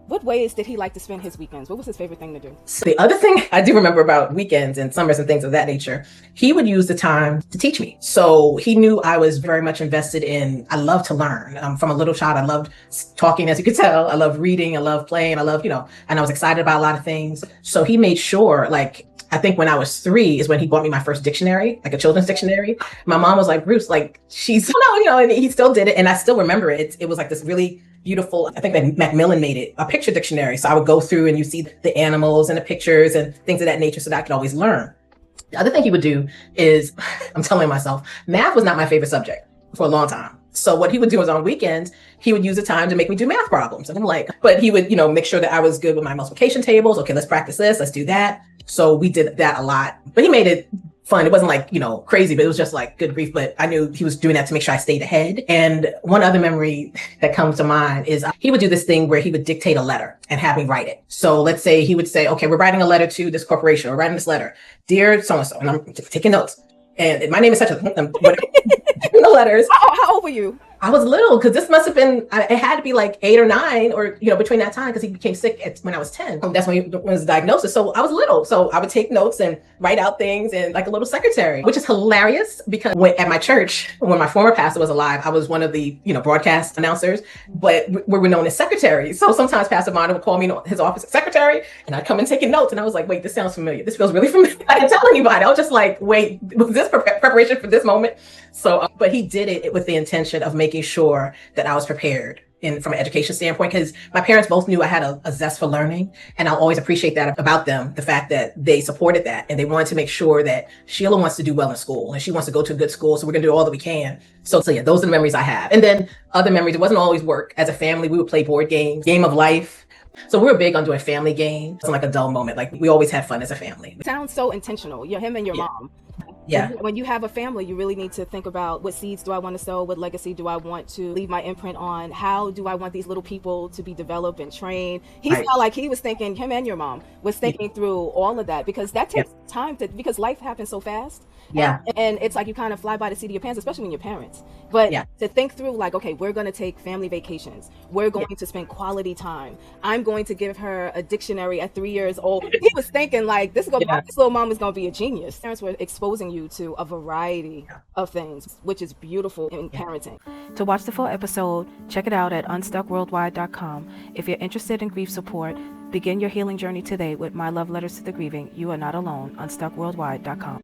What ways did he like to spend his weekends? What was his favorite thing to do? So the other thing I do remember about weekends and summers and things of that nature, he would use the time to teach me. So he knew I was very much invested in, I love to learn. From a little child, I loved talking, as you could tell. I loved reading. I loved playing. I loved, and I was excited about a lot of things. So he made sure, like, I think when I was 3 is when he bought me my first dictionary, like a children's dictionary. My mom was like, Bruce, like, she's, and he still did it. And I still remember it. It was like this really beautiful, I think that Macmillan made it, a picture dictionary. So I would go through and you see the animals and the pictures and things of that nature so that I could always learn. The other thing he would do is, I'm telling myself, math was not my favorite subject for a long time. So what he would do is on weekends, he would use the time to make me do math problems. And I'm like, but he would, make sure that I was good with my multiplication tables. Okay, let's practice this. Let's do that. So we did that a lot, but he made it fun. It wasn't like, crazy, but it was just like good grief. But I knew he was doing that to make sure I stayed ahead. And one other memory that comes to mind is he would do this thing where he would dictate a letter and have me write it. So let's say he would say, okay, we're writing a letter to this corporation. We're writing this letter. Dear so-and-so, and I'm taking notes. And my name is such a, the letters. How old were you? I was little because this must have been, it had to be like 8 or 9 or, between that time because he became sick when I was 10. That's when his diagnosis. So I was little. So I would take notes and write out things and like a little secretary, which is hilarious because at my church, when my former pastor was alive, I was one of the, broadcast announcers, but we were known as secretaries. So sometimes Pastor Martin would call me in his office secretary and I'd come in taking notes and I was like, wait, this sounds familiar. This feels really familiar. I didn't tell anybody. I was just like, wait, was this preparation for this moment? So, but he did it with the intention of making sure that I was prepared from an education standpoint, because my parents both knew I had a zest for learning. And I'll always appreciate that about them, the fact that they supported that. And they wanted to make sure that Sheila wants to do well in school and she wants to go to a good school. So we're going to do all that we can. So yeah, those are the memories I have. And then other memories, it wasn't always work. As a family, we would play board games, game of life. So we were big on doing family games. It's like a dull moment. Like we always had fun as a family. It sounds so intentional. You're him and your mom. Yeah. When you have a family, you really need to think about what seeds do I want to sow? What legacy do I want to leave my imprint on? How do I want these little people to be developed and trained? He felt like he was thinking, him and your mom was thinking through all of that, because that takes time because life happens so fast. Yeah. And it's like you kind of fly by the seat of your pants, especially when you're parents. But to think through like, okay, we're going to take family vacations. We're going to spend quality time. I'm going to give her a dictionary at 3 years old. He was thinking like, this little mom is going to be a genius. Parents were exposing you to a variety of things, which is beautiful in parenting. To watch the full episode, check it out at unstuckworldwide.com. If you're interested in grief support, begin your healing journey today with My Love Letters to the Grieving. You are not alone. unstuckworldwide.com.